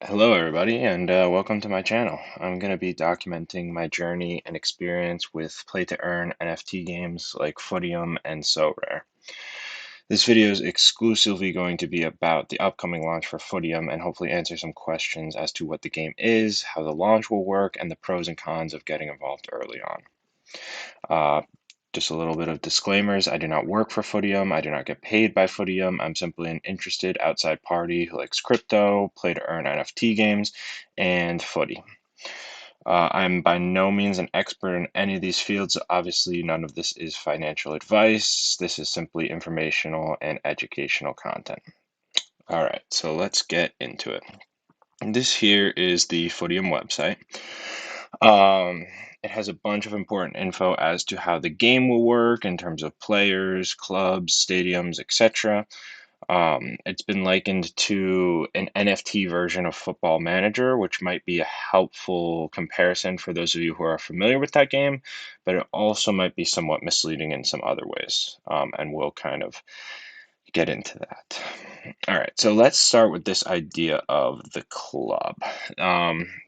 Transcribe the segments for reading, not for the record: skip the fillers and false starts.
Hello, everybody, and welcome to my channel. I'm going to be documenting my journey and experience with play-to-earn NFT games like Footium and SoRare. This video is exclusively going to be about the upcoming launch for Footium and hopefully answer some questions as to what the game is, how the launch will work, and the pros and cons of getting involved early on. Uh, just a little bit of disclaimers. I do not work for Footium. I do not get paid by Footium. I'm simply an interested outside party who likes crypto, play to earn NFT games, and footy. I'm by no means an expert in any of these fields. Obviously, none of this is financial advice. This is simply informational and educational content. All right, so let's get into it. This here is the Footium website. Um, it has a bunch of important info as to how the game will work in terms of players, clubs, stadiums, etc. It's been likened to an NFT version of Football Manager, which might be a helpful comparison for those of you who are familiar with that game, but it also might be somewhat misleading in some other ways, and we'll kind of get into that. All right, so let's start with this idea of the club.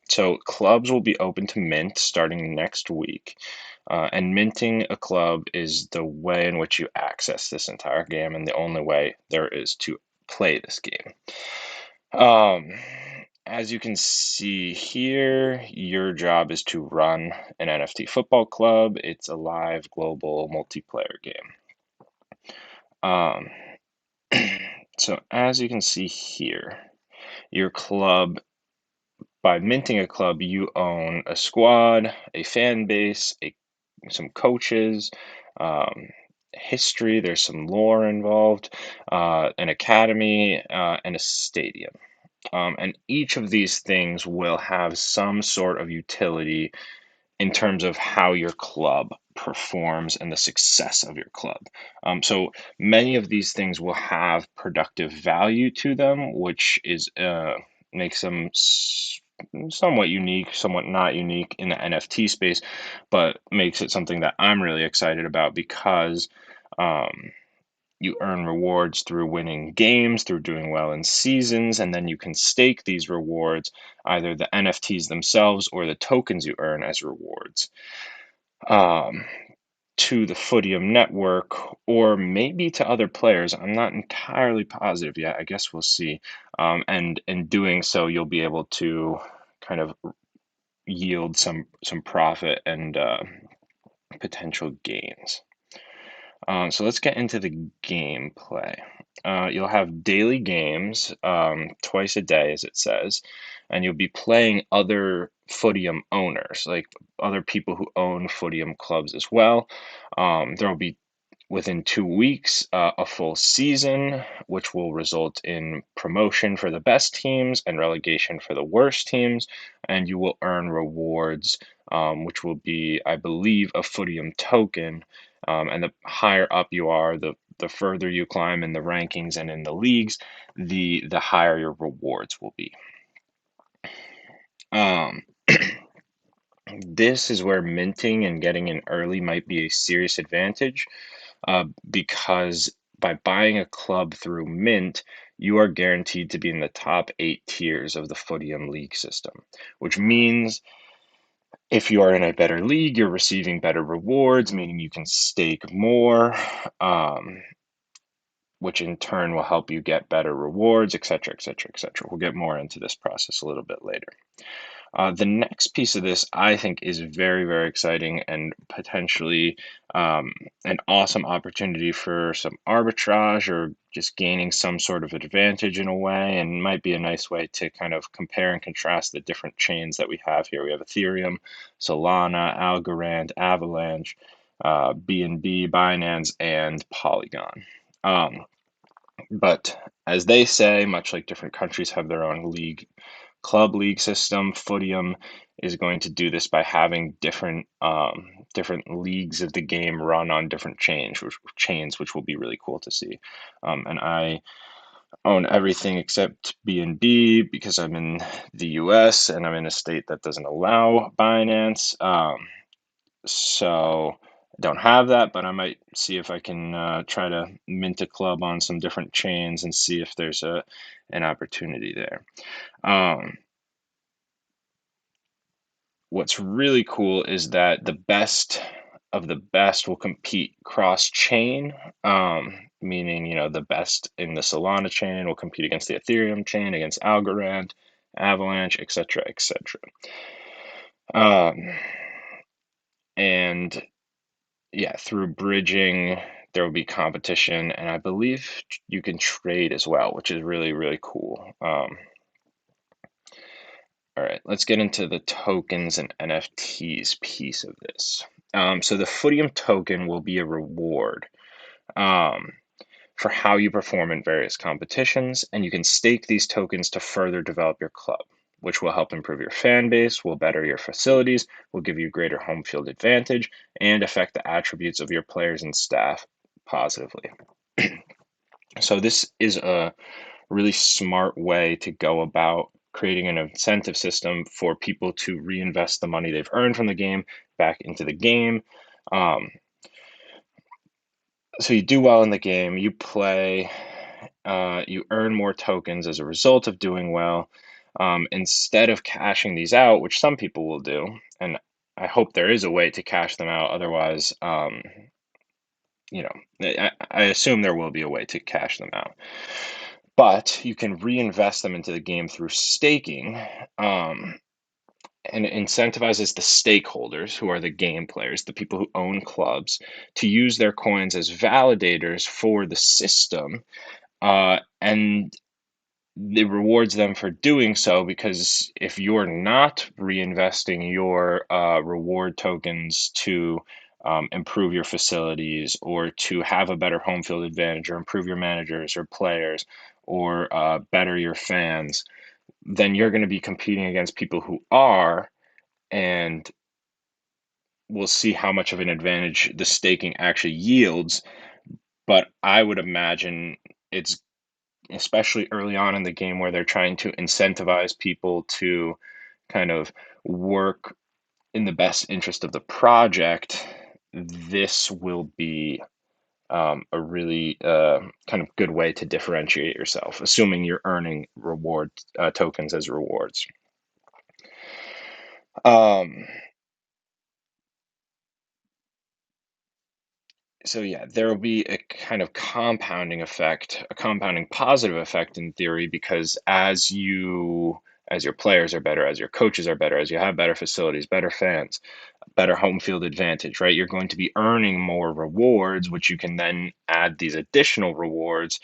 So clubs will be open to mint starting next week. And minting a club is the way in which you access this entire game and the only way there is to play this game. Um, as you can see here, your job is to run an NFT football club. It's a live global multiplayer game. Um, so as you can see here, your club, by minting a club, you own a squad, a fan base, some coaches, um, history, there's some lore involved, an academy, and a stadium. And each of these things will have some sort of utility in terms of how your club performs and the success of your club. So many of these things will have productive value to them, which is makes them somewhat unique, somewhat not unique in the NFT space, but makes it something that I'm really excited about because um, you earn rewards through winning games, through doing well in seasons, and then you can stake these rewards, either the NFTs themselves or the tokens you earn as rewards, um, to the Footium network or maybe to other players. I'm not entirely positive yet. I guess we'll see. And in doing so, you'll be able to kind of yield some profit and potential gains. So let's get into the gameplay. You'll have daily games twice a day, as it says, and you'll be playing other Footium owners, like other people who own Footium clubs as well. There will be within 2 weeks a full season, which will result in promotion for the best teams and relegation for the worst teams, and you will earn rewards, which will be, I believe, a Footium token. And the higher up you are, the further you climb in the rankings and in the leagues, the higher your rewards will be. Um, this is where minting and getting in early might be a serious advantage, because by buying a club through Mint, you are guaranteed to be in the top 8 tiers of the Footium league system, which means if you are in a better league, you're receiving better rewards, meaning you can stake more, um, which in turn will help you get better rewards, etc., etc., etc. We'll get more into this process a little bit later. The next piece of this, I think, is very, very exciting and potentially an awesome opportunity for some arbitrage or just gaining some sort of advantage in a way, and might be a nice way to kind of compare and contrast the different chains that we have here. We have Ethereum, Solana, Algorand, Avalanche, BNB, Binance, and Polygon. Um, but as they say, much like different countries have their own club league system, Footium is going to do this by having different leagues of the game run on different chains, which will be really cool to see. And I own everything except BNB because I'm in the US and I'm in a state that doesn't allow Binance. So don't have that, but I might see if I can try to mint a club on some different chains and see if there's an opportunity there. Um, what's really cool is that the best of the best will compete cross-chain, meaning, the best in the Solana chain will compete against the Ethereum chain, against Algorand, Avalanche, etc., etc. Um, and yeah, through bridging, there will be competition, and I believe you can trade as well, which is really, really cool. All right, let's get into the tokens and NFTs piece of this. So the Footium token will be a reward um, for how you perform in various competitions, and you can stake these tokens to further develop your club, which will help improve your fan base, will better your facilities, will give you greater home field advantage, and affect the attributes of your players and staff positively. So this is a really smart way to go about creating an incentive system for people to reinvest the money they've earned from the game back into the game. Um, so you do well in the game, you play, you earn more tokens as a result of doing well. Instead of cashing these out, which some people will do, and I hope there is a way to cash them out. Otherwise, I assume there will be a way to cash them out. But you can reinvest them into the game through staking, and it incentivizes the stakeholders, who are the game players, the people who own clubs, to use their coins as validators for the system. And it rewards them for doing so, because if you're not reinvesting your reward tokens to improve your facilities, or to have a better home field advantage, or improve your managers or players, or better your fans, then you're going to be competing against people who are, and we'll see how much of an advantage the staking actually yields. But I would imagine it's, especially early on in the game, where they're trying to incentivize people to kind of work in the best interest of the project, this will be a really kind of good way to differentiate yourself, assuming you're earning reward tokens as rewards. Um, so yeah, there will be a kind of compounding effect, a compounding positive effect in theory, because as your players are better, as your coaches are better, as you have better facilities, better fans, better home field advantage, right? You're going to be earning more rewards, which you can then add these additional rewards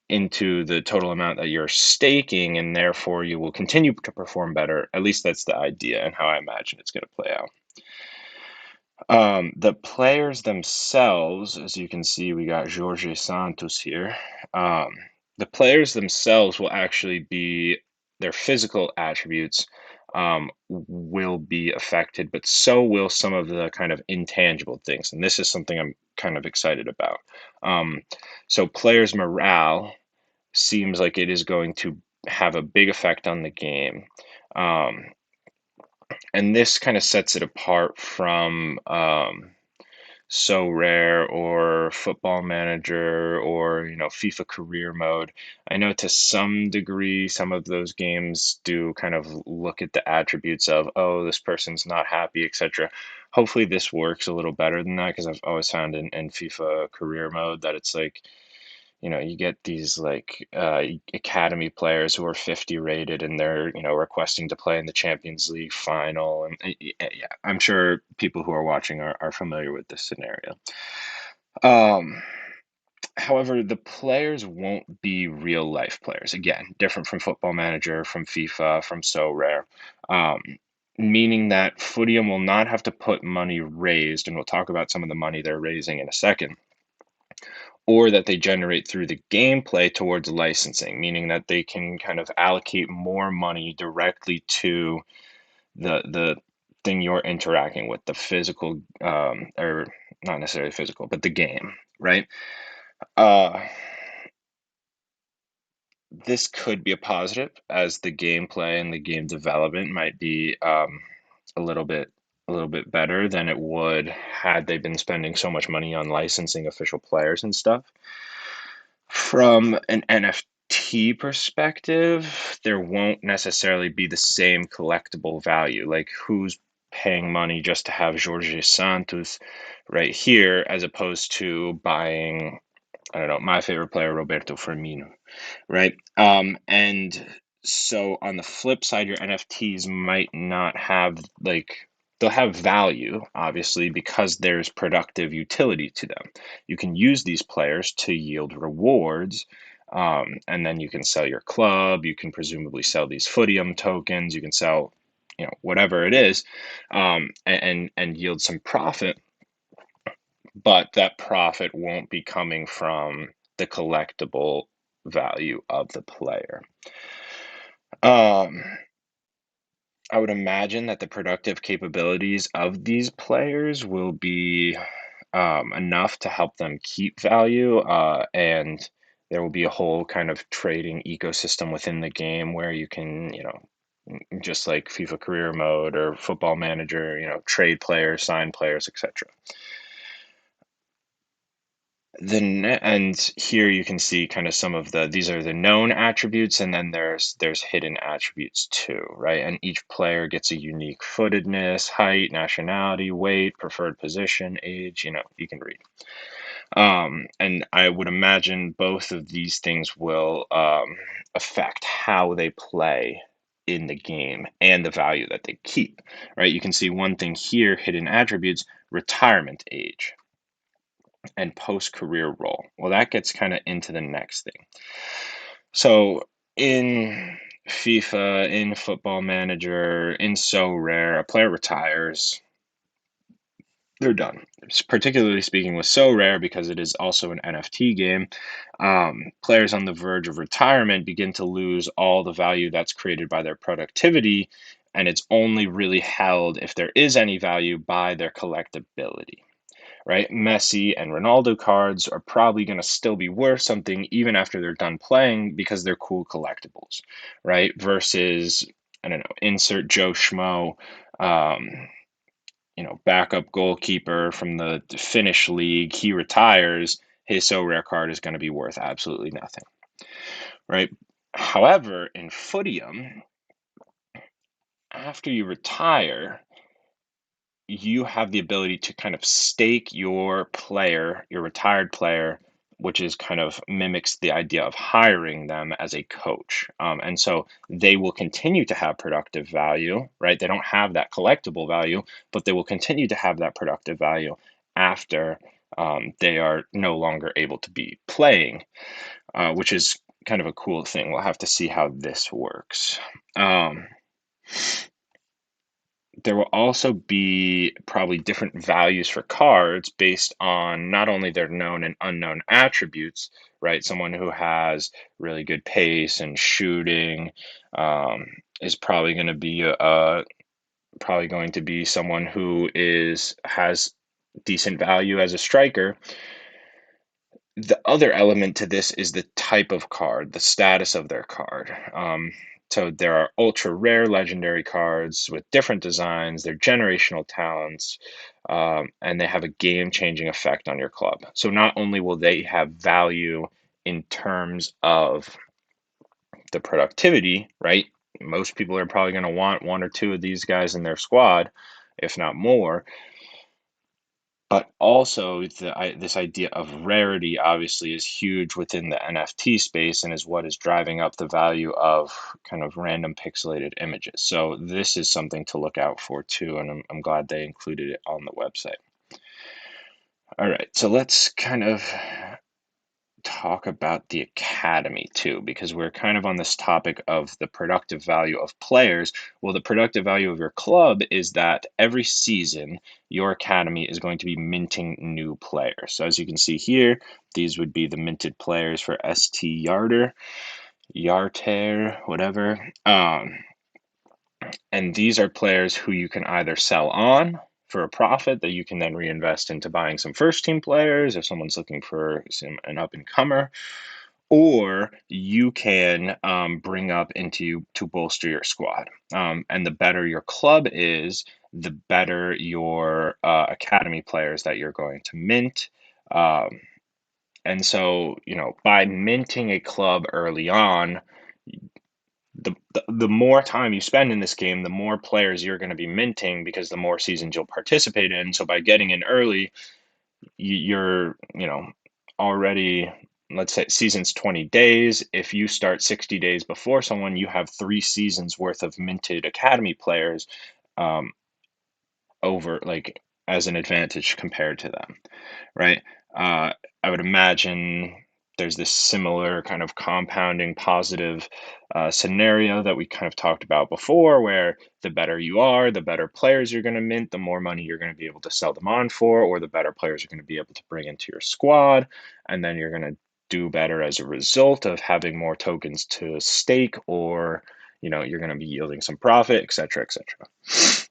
into the total amount that you're staking, and therefore you will continue to perform better. At least that's the idea and how I imagine it's going to play out. The players themselves, as you can see, we got Jorge Santos here. Um, the players themselves will actually be, their physical attributes will be affected, but so will some of the kind of intangible things. And this is something I'm kind of excited about. Um, so players' morale seems like it is going to have a big effect on the game. Um, and this kind of sets it apart from So Rare or Football Manager, or FIFA Career Mode. I know to some degree some of those games do kind of look at the attributes of, oh, this person's not happy, etc. Hopefully this works a little better than that, because I've always found in FIFA Career Mode that it's like, you get these like academy players who are 50 rated, and they're, requesting to play in the Champions League final. And yeah, I'm sure people who are watching are familiar with this scenario. Um, However, the players won't be real life players. Again, different from Football Manager, from FIFA, from So Rare. Um, Meaning that Footium will not have to put money raised, and we'll talk about some of the money they're raising in a second, or that they generate through the gameplay towards licensing, meaning that they can kind of allocate more money directly to the thing you're interacting with, the physical, or not necessarily physical, but the game, right? Uh, this could be a positive, as the gameplay and the game development might be a little bit a little bit better than it would had they been spending so much money on licensing official players and stuff. From an NFT perspective, there won't necessarily be the same collectible value. Like, who's paying money just to have Jorge Santos right here, as opposed to buying, I don't know, my favorite player, Roberto Firmino, right? And so on the flip side, your NFTs might not have like they'll have value, obviously, because there's productive utility to them. You can use these players to yield rewards, and then you can sell your club. You can presumably sell these Footium tokens. You can sell, whatever it is, and yield some profit. But that profit won't be coming from the collectible value of the player. Um, I would imagine that the productive capabilities of these players will be enough to help them keep value, and there will be a whole kind of trading ecosystem within the game where you can, just like FIFA Career Mode or Football Manager, trade players, sign players, etc. And here you can see kind of some of these are the known attributes, and then there's hidden attributes too, right? And each player gets a unique footedness, height, nationality, weight, preferred position, age, you can read. And I would imagine both of these things will affect how they play in the game and the value that they keep, right? You can see one thing here, hidden attributes, retirement age and post-career role. Well, that gets kind of into the next thing. So in FIFA, in Football Manager, in So Rare, a player retires, they're done. Particularly speaking with So Rare, because it is also an NFT game, players on the verge of retirement begin to lose all the value that's created by their productivity, and it's only really held, if there is any value, by their collectability. Right? Messi and Ronaldo cards are probably going to still be worth something even after they're done playing because they're cool collectibles, right? Versus, I don't know, insert Joe Schmo, um, backup goalkeeper from the Finnish league. He retires. His So Rare card is going to be worth absolutely nothing, right? However, in Footium, after you retire, you have the ability to kind of stake your player, your retired player, which is kind of mimics the idea of hiring them as a coach. And so they will continue to have productive value, right? They don't have that collectible value, but they will continue to have that productive value after they are no longer able to be playing, which is kind of a cool thing. We'll have to see how this works. There will also be probably different values for cards based on not only their known and unknown attributes, right? Someone who has really good pace and shooting is probably going to be someone who has decent value as a striker. The other element to this is the type of card, the status of their card. So there are ultra rare legendary cards with different designs, they're generational talents, and they have a game changing effect on your club. So not only will they have value in terms of the productivity, right? Most people are probably going to want one or two of these guys in their squad, if not more. But also, this idea of rarity obviously is huge within the NFT space and is what is driving up the value of kind of random pixelated images. So this is something to look out for too, and I'm glad they included it on the website. All right, so let's kind of talk about the academy too, because we're kind of on this topic of the productive value of players. Well, the productive value of your club is that every season your academy is going to be minting new players. So as you can see here, these would be the minted players for ST Yarter, whatever. And these are players who you can either sell on for a profit that you can then reinvest into buying some first team players if someone's looking for an up and comer, or you can bring up into to bolster your squad. And the better your club is, the better your academy players that you're going to mint. Um, and so, by minting a club early on, the more time you spend in this game, the more players you're going to be minting because the more seasons you'll participate in. So by getting in early, you're, already, let's say season's 20 days. If you start 60 days before someone, you have 3 seasons worth of minted academy players um, over like as an advantage compared to them, right? I would imagine there's this similar kind of compounding positive scenario that we kind of talked about before, where the better you are, the better players you're going to mint, the more money you're going to be able to sell them on for, or the better players you're going to be able to bring into your squad. And then you're going to do better as a result of having more tokens to stake, or you're going to be yielding some profit, et cetera, et cetera.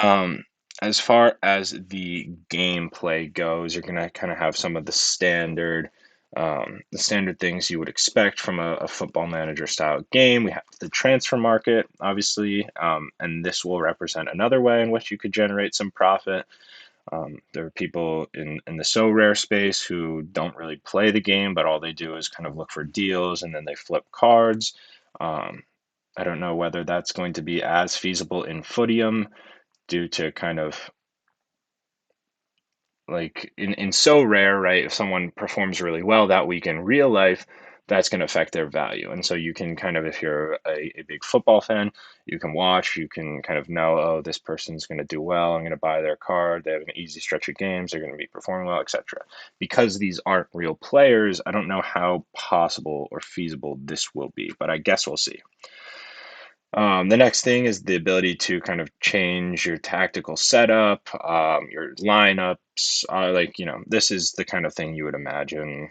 Um, as far as the gameplay goes, you're gonna kind of have some of the standard things you would expect from a football manager style game. We have the transfer market, obviously, and this will represent another way in which you could generate some profit. There are people in the so rare space who don't really play the game, but all they do is kind of look for deals and then they flip cards. Um, I don't know whether that's going to be as feasible in Footium due to kind of like in so rare, right? If someone performs really well that week in real life, that's going to affect their value. And so you can kind of, if you're a big football fan, you can watch, you can kind of know, oh, this person's going to do well. I'm going to buy their card. They have an easy stretch of games. They're going to be performing well, etc. Because these aren't real players, I don't know how possible or feasible this will be, but I guess we'll see. The next thing is the ability to kind of change your tactical setup, your lineups. This is the kind of thing you would imagine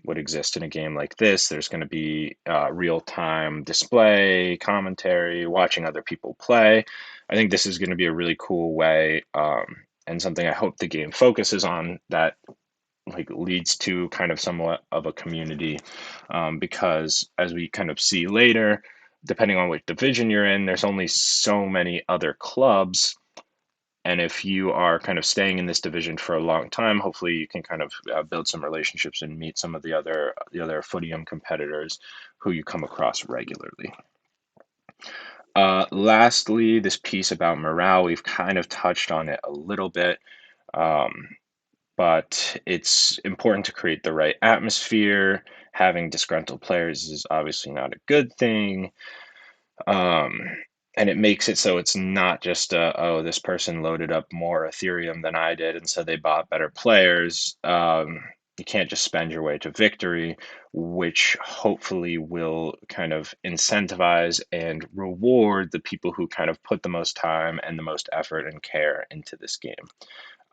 would exist in a game like this. There's going to be real-time display, commentary, watching other people play. I think this is going to be a really cool way, and something I hope the game focuses on that like leads to kind of somewhat of a community, because as we kind of see later, depending on which division you're in, there's only so many other clubs. And if you are kind of staying in this division for a long time, hopefully you can kind of build some relationships and meet some of the other Footium competitors who you come across regularly. Lastly, this piece about morale, we've kind of touched on it a little bit. Um, but it's important to create the right atmosphere. Having disgruntled players is obviously not a good thing. Um, and it makes it so it's not just oh, this person loaded up more Ethereum than I did, and so they bought better players. You can't just spend your way to victory, which hopefully will kind of incentivize and reward the people who kind of put the most time and the most effort and care into this game.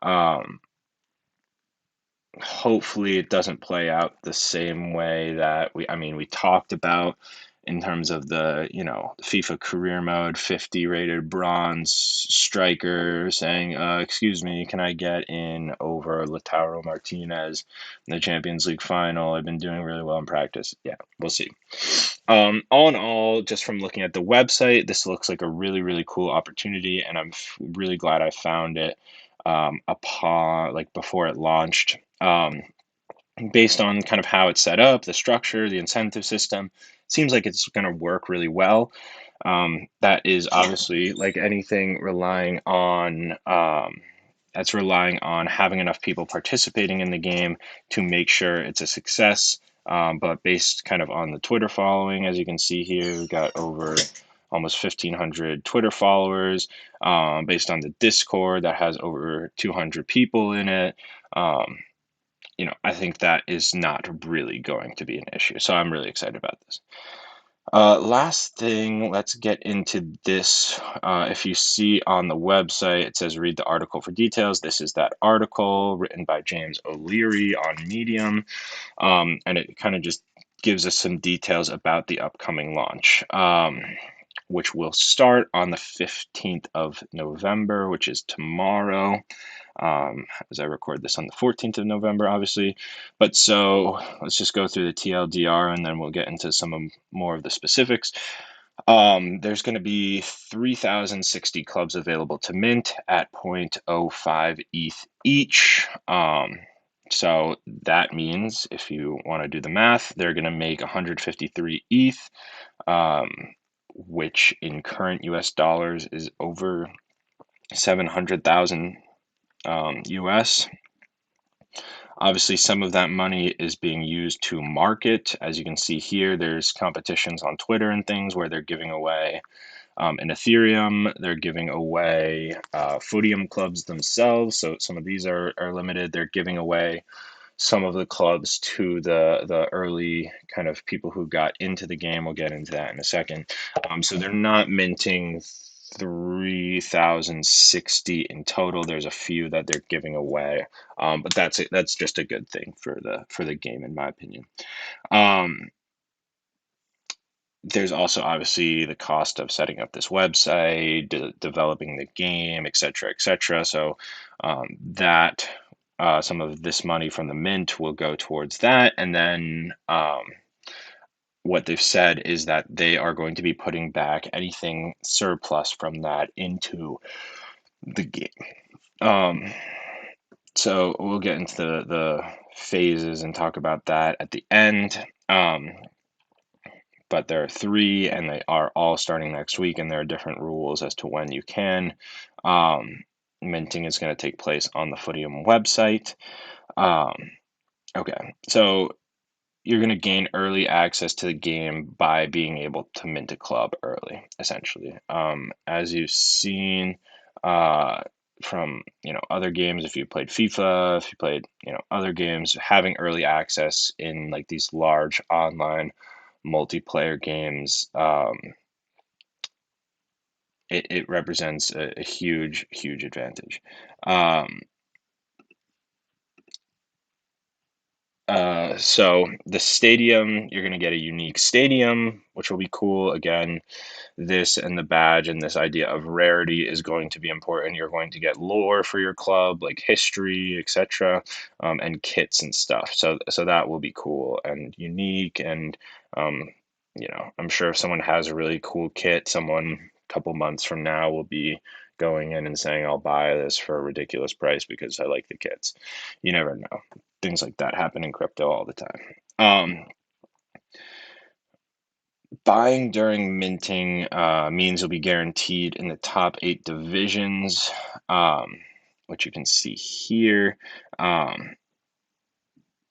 Um, Hopefully it doesn't play out the same way that we talked about in terms of the FIFA career mode, 50 rated bronze striker saying, excuse me, can I get in over Lautaro Martinez in the Champions League final? I've been doing really well in practice. Yeah, we'll see. All in all, just from looking at the website, this looks like a really, really cool opportunity, and I'm really glad I found it upon like before it launched. Based on kind of how it's set up, the structure, the incentive system, seems like it's going to work really well. That is obviously like anything that's relying on having enough people participating in the game to make sure it's a success. But based kind of on the Twitter following, as you can see here, we've got over almost 1,500 Twitter followers. Based on the Discord, that has over 200 people in it. I think that is not really going to be an issue. So I'm really excited about this. Last thing, let's get into this. If you see on the website, it says read the article for details. This is that article written by James O'Leary on Medium. And it kind of just gives us some details about the upcoming launch, which will start on the 15th of November, which is tomorrow, as I record this on the 14th of November, obviously. But so let's just go through the TLDR and then we'll get into some more of the specifics. There's going to be 3,060 clubs available to mint at 0.05 ETH each. So that means if you want to do the math, they're going to make 153 ETH, um, which in current US dollars is over 700,000 US. Obviously, some of that money is being used to market. As you can see here, there's competitions on Twitter and things where they're giving away in Ethereum, they're giving away Footium clubs themselves. So some of these are limited. They're giving away some of the clubs to the early kind of people who got into the game. We'll get into that in a second. So they're not minting 3,060 in total. There's a few that they're giving away, but that's just a good thing for the game, in my opinion. Um, there's also obviously the cost of setting up this website, developing the game, et cetera, et cetera. So that some of this money from the mint will go towards that. And then what they've said is that they are going to be putting back anything surplus from that into the game. So we'll get into the phases and talk about that at the end. But there are three, and they are all starting next week, and there are different rules as to when you can. Minting is going to take place on the Footium website. Okay, so you're going to gain early access to the game by being able to mint a club early, essentially. As you've seen from other games, if you played FIFA, if you played other games, having early access in like these large online multiplayer games, it represents a huge advantage. So the stadium, you're going to get a unique stadium, which will be cool. Again, this and the badge and this idea of rarity is going to be important. You're going to get lore for your club, like history, etc., and kits and stuff. So that will be cool and unique. And um, I'm sure if someone has a really cool kit, someone a couple months from now will be going in and saying, "I'll buy this for a ridiculous price because I like the kits." You never know. Things like that happen in crypto all the time. Buying during minting means you'll be guaranteed in the top 8 divisions, which you can see here. Um,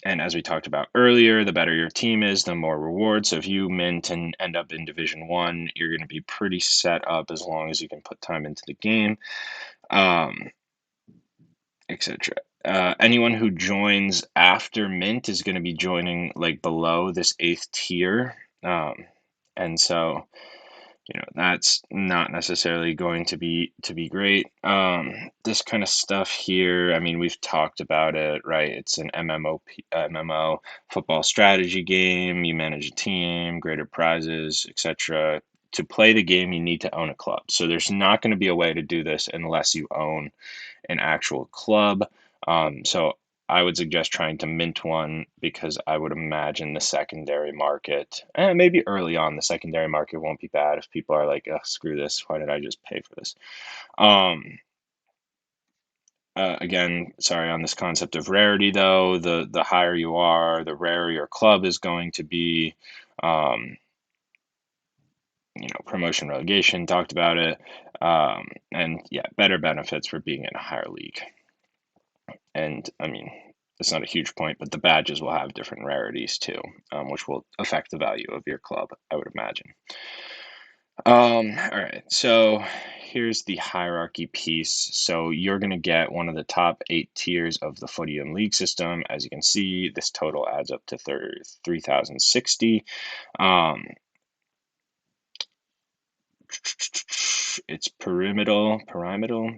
and as we talked about earlier, the better your team is, the more rewards. So if you mint and end up in Division 1, you're going to be pretty set up as long as you can put time into the game, etc. Anyone who joins after mint is going to be joining like below this 8th tier. And so that's not necessarily going to be great. This kind of stuff here, I mean, we've talked about it, right? It's an MMO football strategy game. You manage a team, greater prizes, etc. To play the game, you need to own a club. So there's not going to be a way to do this unless you own an actual club. So I would suggest trying to mint one because I would imagine the secondary market, maybe early on, the secondary market won't be bad if people are like, oh, screw this. Why did I just pay for this? Again, sorry on this concept of rarity, though, the higher you are, the rarer your club is going to be. Um, Promotion relegation, talked about it. And yeah, better benefits for being in a higher league. And I mean, it's not a huge point, but the badges will have different rarities too, which will affect the value of your club, I would imagine. All right, so here's the hierarchy piece. So you're going to get one of the top 8 tiers of the Footium League system. As you can see, this total adds up to 3,060. It's pyramidal,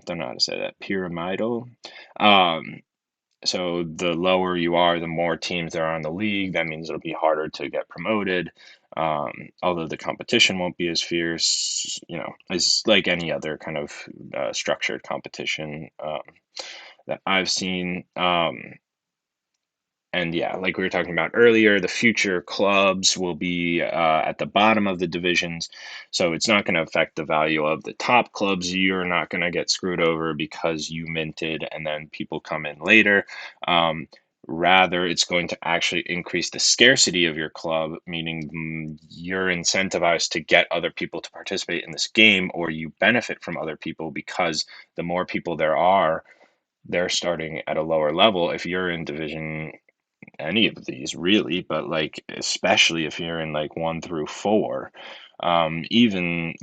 don't know how to say that, pyramidal. So the lower you are, the more teams there are in the league. That means it'll be harder to get promoted. Although the competition won't be as fierce, as like any other kind of structured competition that I've seen. And yeah, like we were talking about earlier, the future clubs will be at the bottom of the divisions. So it's not going to affect the value of the top clubs. You're not going to get screwed over because you minted and then people come in later. Rather, it's going to actually increase the scarcity of your club, meaning you're incentivized to get other people to participate in this game, or you benefit from other people because the more people there are, they're starting at a lower level. If you're in division any of these really, but like especially if you're in like 1 through 4, even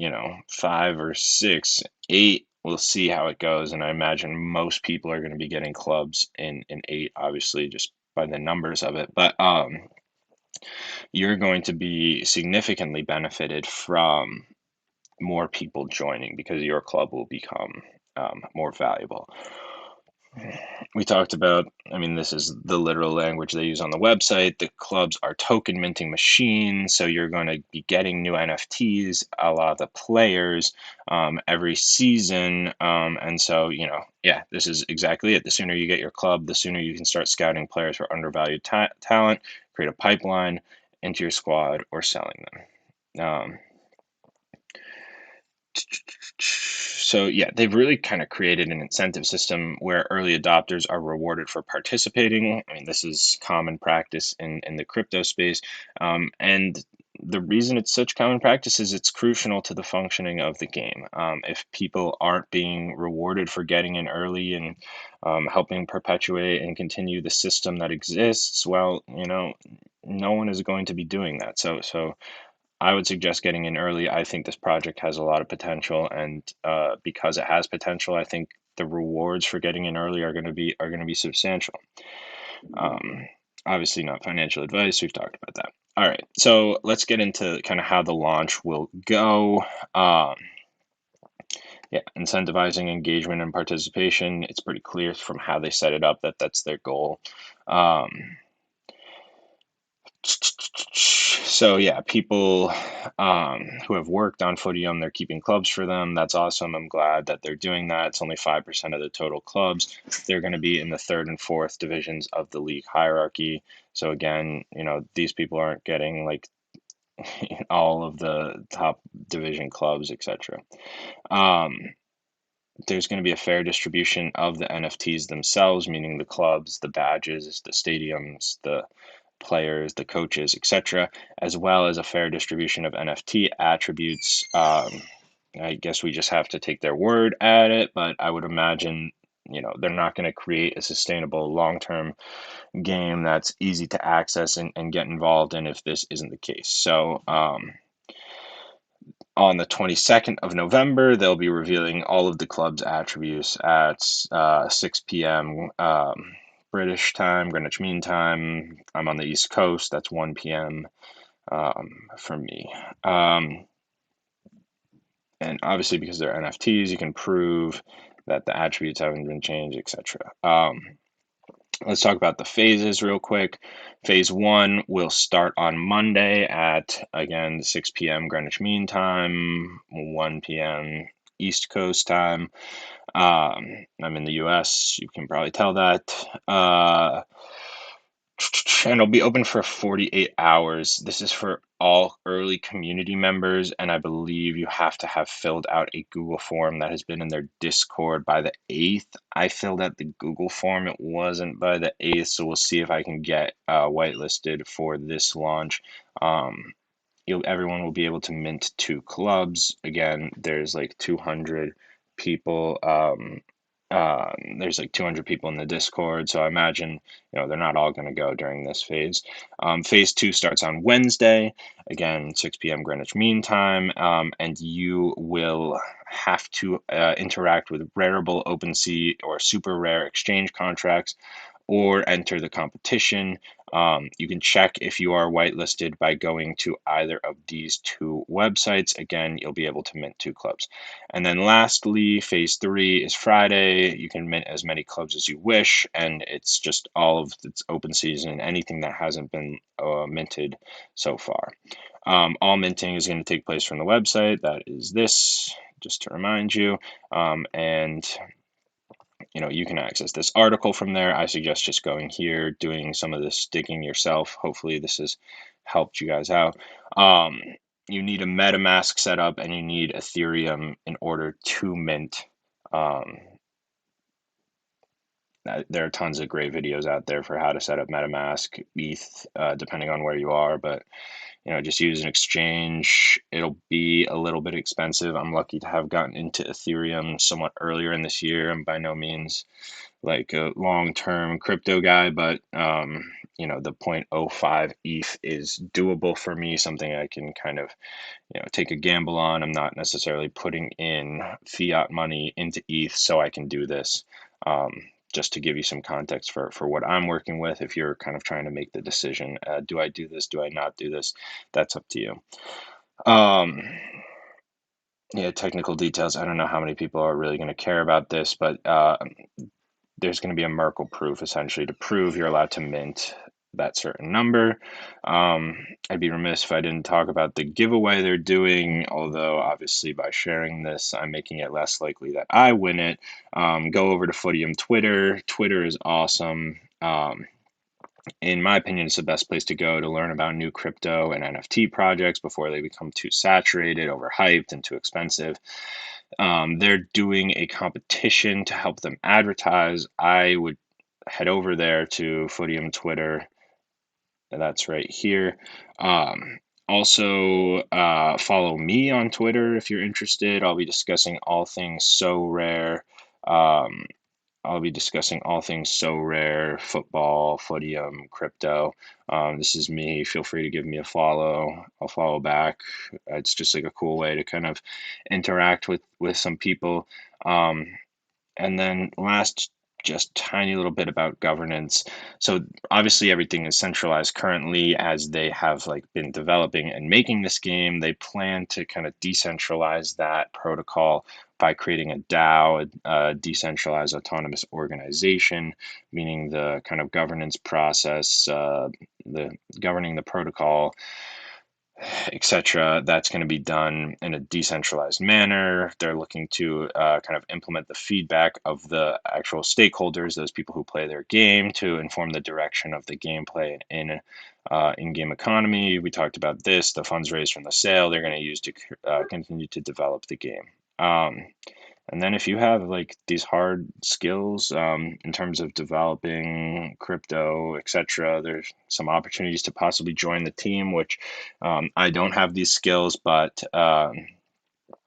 5 or 6, 8, we'll see how it goes. And I imagine most people are going to be getting clubs in 8, obviously, just by the numbers of it. But you're going to be significantly benefited from more people joining because your club will become more valuable. We talked about, I mean, this is the literal language they use on the website. The clubs are token minting machines, so you're going to be getting new NFTs, a lot of the players every season. And so, yeah, this is exactly it. The sooner you get your club, the sooner you can start scouting players for undervalued talent, create a pipeline into your squad, or selling them. So yeah, they've really kind of created an incentive system where early adopters are rewarded for participating. I mean, this is common practice in the crypto space. And the reason it's such common practice is it's crucial to the functioning of the game. If people aren't being rewarded for getting in early and helping perpetuate and continue the system that exists, well, no one is going to be doing that. So I would suggest getting in early. I think this project has a lot of potential, and because it has potential, I think the rewards for getting in early are going to be substantial. Um, Obviously, not financial advice. We've talked about that. All right, so let's get into kind of how the launch will go. Um, yeah, incentivizing engagement and participation. It's pretty clear from how they set it up that that's their goal. Um, So yeah, people who have worked on Footium, they're keeping clubs for them. That's awesome. I'm glad that they're doing that. It's only 5% of the total clubs. They're going to be in the third and fourth divisions of the league hierarchy. So again, these people aren't getting like all of the top division clubs, etc. Um, there's going to be a fair distribution of the NFTs themselves, meaning the clubs, the badges, the stadiums, the players, the coaches, etc., as well as a fair distribution of NFT attributes. I guess we just have to take their word at it, but I would imagine, they're not going to create a sustainable long-term game that's easy to access and get involved in if this isn't the case. So, on the 22nd of November, they'll be revealing all of the club's attributes at 6 p.m. British time, Greenwich Mean Time. I'm on the East Coast. That's 1 p.m. For me. And obviously, because they're NFTs, you can prove that the attributes haven't been changed, etc. Let's talk about the phases real quick. Phase 1 will start on Monday at, again, 6 p.m. Greenwich Mean Time, 1 p.m. East Coast time. I'm in the US, you can probably tell that. And it'll be open for 48 hours. This is for all early community members, and I believe you have to have filled out a Google form that has been in their Discord by the 8th. I filled out the Google form, it wasn't by the 8th, so we'll see if I can get whitelisted for this launch. Everyone will be able to mint 2 clubs. Again, there's like 200 people. There's like 200 people in the Discord, so I imagine they're not all going to go during this phase. Phase 2 starts on Wednesday, again 6 p.m. Greenwich Mean Time, and you will have to interact with Rareable, OpenSea, or super rare exchange contracts, or enter the competition. You can check if you are whitelisted by going to either of these 2 websites. Again, you'll be able to mint 2 clubs. And then lastly, phase 3 is Friday. You can mint as many clubs as you wish, and it's just all of its open season, anything that hasn't been minted so far. All minting is going to take place from the website. That is this, just to remind you. And you can access this article from there. I suggest just going here, doing some of this digging yourself. Hopefully this has helped you guys out. Um, you need a MetaMask setup and you need Ethereum in order to mint. Um, there are tons of great videos out there for how to set up MetaMask, ETH, depending on where you are, but just use an exchange. It'll be a little bit expensive. I'm lucky to have gotten into Ethereum somewhat earlier in this year. I'm by no means like a long-term crypto guy, but the 0.05 ETH is doable for me, something I can kind of take a gamble on. I'm not necessarily putting in fiat money into ETH so I can do this. Um, just to give you some context for what I'm working with, if you're kind of trying to make the decision, do I do this? Do I not do this? That's up to you. Um, yeah, technical details. I don't know how many people are really going to care about this, but there's going to be a Merkle proof essentially to prove you're allowed to mint that certain number. I'd be remiss if I didn't talk about the giveaway they're doing, although obviously by sharing this, I'm making it less likely that I win it. Go over to Footium Twitter. Twitter is awesome. In my opinion, it's the best place to go to learn about new crypto and NFT projects before they become too saturated, overhyped, and too expensive. They're doing a competition to help them advertise. I would head over there to Footium Twitter. That's right here. Also, follow me on Twitter if you're interested. I'll be discussing all things so rare. Um, I'll be discussing all things so rare, football, Footium, crypto. This is me. Feel free to give me a follow. I'll follow back. It's just like a cool way to kind of interact with some people. Um, and then last, just tiny little bit about governance. So obviously everything is centralized currently as they have like been developing and making this game. They plan to kind of decentralize that protocol by creating a DAO, a decentralized autonomous organization, meaning the kind of governance process, the governing the protocol, etc. That's going to be done in a decentralized manner. They're looking to kind of implement the feedback of the actual stakeholders, those people who play their game, to inform the direction of the gameplay in in-game economy. We talked about this, the funds raised from the sale, they're going to use to continue to develop the game. And then if you have like these hard skills in terms of developing crypto, etc., there's some opportunities to possibly join the team, which I don't have these skills, but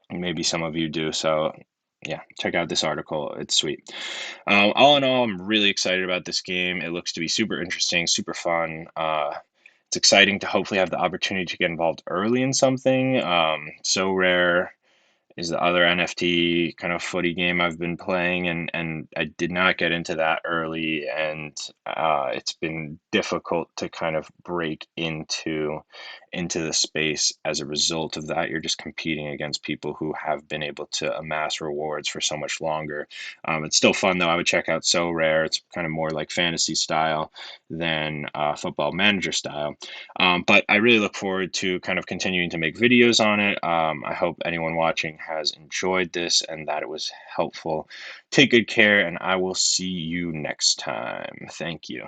maybe some of you do. So yeah, check out this article. It's sweet. All in all, I'm really excited about this game. It looks to be super interesting, super fun. It's exciting to hopefully have the opportunity to get involved early in something so rare is the other NFT kind of footy game I've been playing, and I did not get into that early, and it's been difficult to kind of break into the space as a result of that. You're just competing against people who have been able to amass rewards for so much longer. It's still fun though. I would check out So Rare. It's kind of more like fantasy style than Football Manager style. But I really look forward to kind of continuing to make videos on it. I hope anyone watching has enjoyed this and that it was helpful. Take good care, and I will see you next time. Thank you.